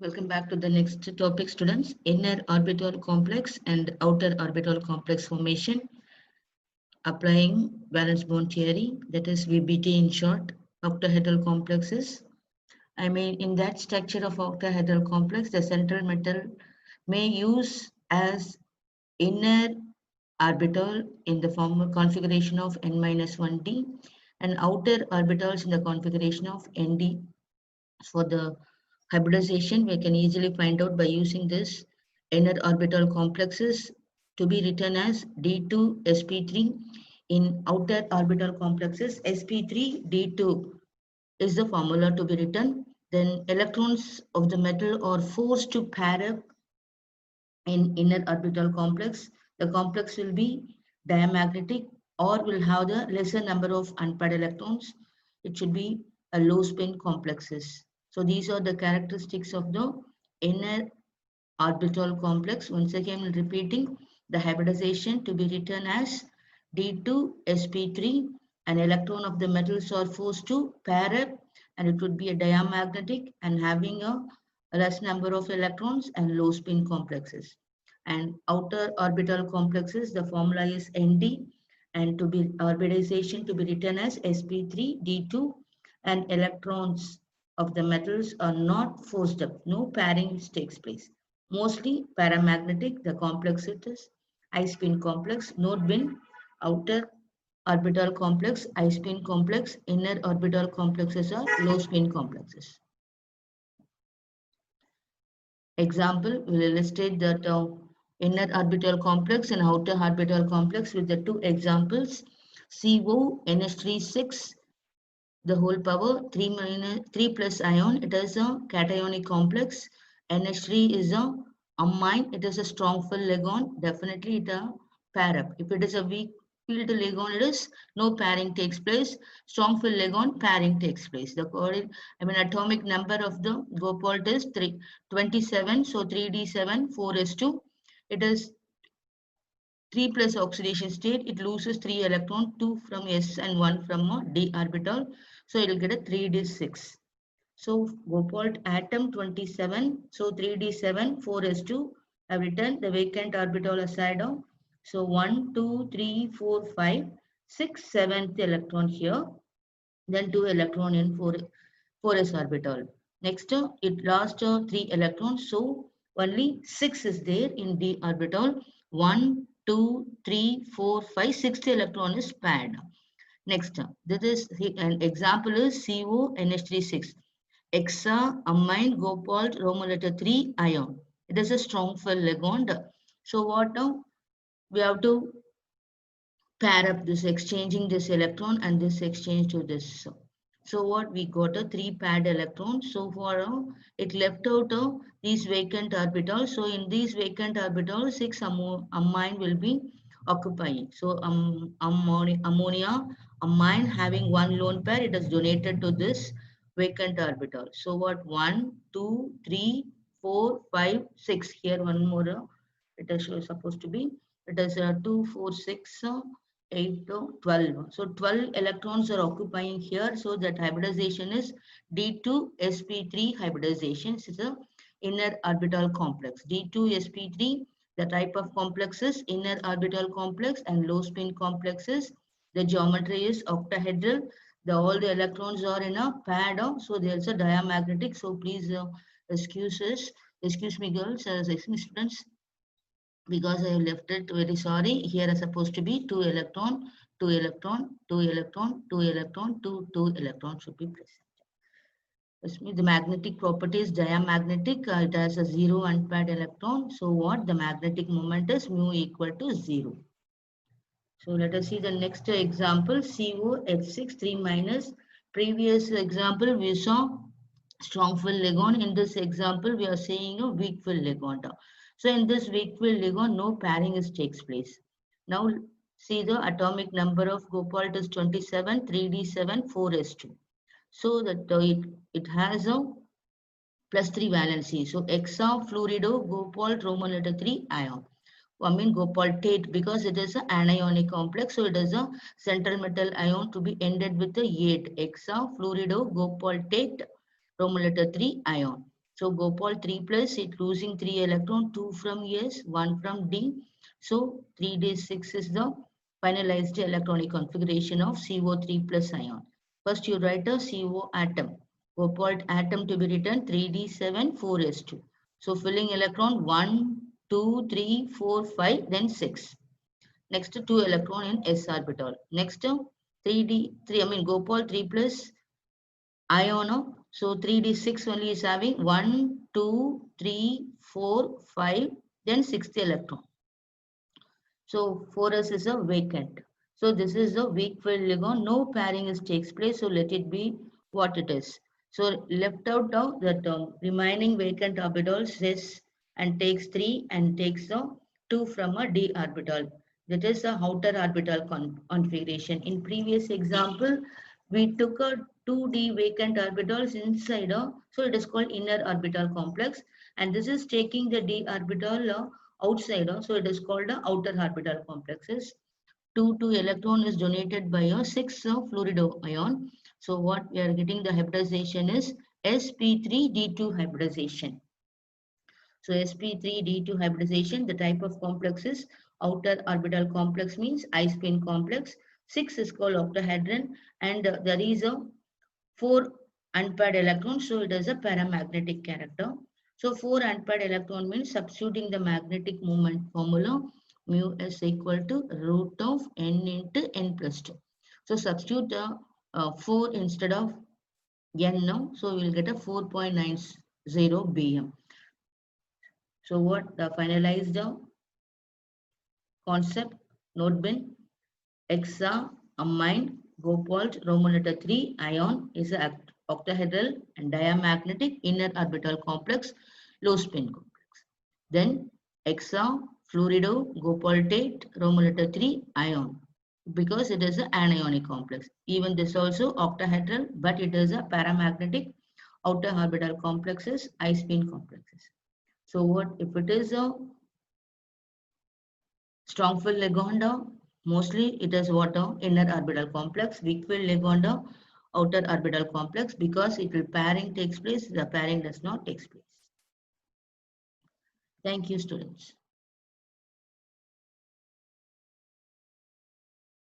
Welcome back to the next topic, students. Inner orbital complex and outer orbital complex formation, applying valence bond theory, that is VBT in short, octahedral complexes. In that structure of octahedral complex, the central metal may use as inner orbital in the form configuration of n-1d and outer orbitals in the configuration of nd. For the hybridization, we can easily find out by using this inner orbital complexes to be written as D2 sp3. In outer orbital complexes, sp3 D2 is the formula to be written. Then electrons of the metal are forced to pair up in inner orbital complex. The complex will be diamagnetic or will have the lesser number of unpaired electrons. It should be a low spin complexes. So these are the characteristics of the inner orbital complex. Once again repeating, the hybridization to be written as D2sp3. An electron of the metals are forced to pair up and it would be a diamagnetic and having a less number of electrons and low spin complexes. And outer orbital complexes, the formula is Nd, and to be hybridization to be written as sp3d2, and electrons of the metals are not forced up. No pairing takes place. Mostly paramagnetic, the complex it is I spin complex, node bin, outer orbital complex, I spin complex, inner orbital complexes are low spin complexes. Example will illustrate that inner orbital complex and outer orbital complex with the two examples. CO NH36, the whole power 3 plus ion, it is a cationic complex. NH3 is a amine, it is a strong field ligon, definitely it a pair up. If it is a weak field ligon, it is no pairing takes place. Strong field ligon, pairing takes place. The atomic number of the Gopalt is 27, so 3d7 4s2. It is 3 plus oxidation state, it loses 3 electron, 2 from s and 1 from a d orbital, so it will get a 3d6. So Gopalt atom 27, so 3d7 4s2. I've written the vacant orbital aside of, so 1 2 3 4 5 6 7th electron here, then 2 electron in 4s orbital. Next, it lost 3 electrons, so only 6 is there in d orbital. 1, 2, 3, 4, 5, 6th electron is paired. Next, this is an example is CONH36. Hexa, amine, Gopalt, Roman letter 3, ion. It is a strong field ligand. So what now? We have to pair up this, exchanging this electron and this exchange to this. So what we got a 3 paired electrons. So for it left out these vacant orbitals. So in these vacant orbitals, 6 amine will be occupying. So ammonia, amine having one lone pair, it is donated to this vacant orbital. So what 1, 2, 3, 4, 5, 6. Here one more. It is supposed to be. It is 2, 4, 6. 8 to 12. So 12 electrons are occupying here. So that hybridization is D2sp3 hybridization. This is a inner orbital complex. D2sp3, the type of complex is inner orbital complex and low spin complexes. The geometry is octahedral. All the electrons are in a paired. So there's a diamagnetic. So please excuse me girls, excuse me students, because I have left it, very sorry. Here is supposed to be 2 electron, 2 electron, 2 electron, 2 electron, 2 electron should be present. This means the magnetic property is diamagnetic. It has a 0 unpaired electron. So what? The magnetic moment is mu equal to 0. So let us see the next example. COH6 3 minus. Previous example we saw strong field ligand. In this example, we are saying a weak field ligand. So in this weak field ligand, no pairing takes place. Now see the atomic number of Gopalt is 27, 3d7, 4s2. So that it has a plus 3 valency. So hexa, fluorido, Gopalt, Roman letter 3, ion. Gopaltate, because it is an anionic complex, so it is a central metal ion to be ended with the 8. Hexa, fluorido, Gopaltate, Roman letter 3, ion. So Gopal 3 plus, it losing 3 electron, 2 from S, 1 from D. So 3D6 is the finalized electronic configuration of CO3 plus ion. First you write a CO atom. Gopal atom to be written 3D7, 4S2. So filling electron 1, 2, 3, 4, 5, then 6. Next 2 electron in S orbital. Next 3D3, Gopal 3 plus ion. So 3D6 only is having 1, 2, 3, 4, 5, then 6th electron. So 4s is a vacant. So this is a weak filled ligand. No pairing is takes place. So let it be what it is. So left out of that remaining vacant orbitals is and takes 3 and takes the 2 from a d orbital. That is the outer orbital configuration. In previous example, we took a 2d vacant orbitals inside so it is called inner orbital complex, and this is taking the d orbital outside, so it is called the outer orbital complexes. 2 electron is donated by a 6 fluorido ion. So what we are getting the hybridization is sp3d2 hybridization. So sp3d2 hybridization, the type of complex is outer orbital complex, means I-spin complex. 6 is called octahedron, and there is a 4 unpaired electrons, so it has a paramagnetic character. So 4 unpaired electron means substituting the magnetic moment formula, mu is equal to root of n into n plus 2. So substitute the 4 instead of n now, so we will get a 4.90 bm. So what the finalized concept, note bin, hexaamine Gopal Roman letter 3 ion is an octahedral and diamagnetic inner orbital complex, low spin complex. Then hexafluorido Gopaltate Roman letter 3 ion, because it is an anionic complex. Even this also octahedral, but it is a paramagnetic outer orbital complexes, I-spin complexes. So what if it is a strong field ligand, mostly it is water inner orbital complex, weak field ligand outer orbital complex, because it will pairing takes place, the pairing does not take place. Thank you, students.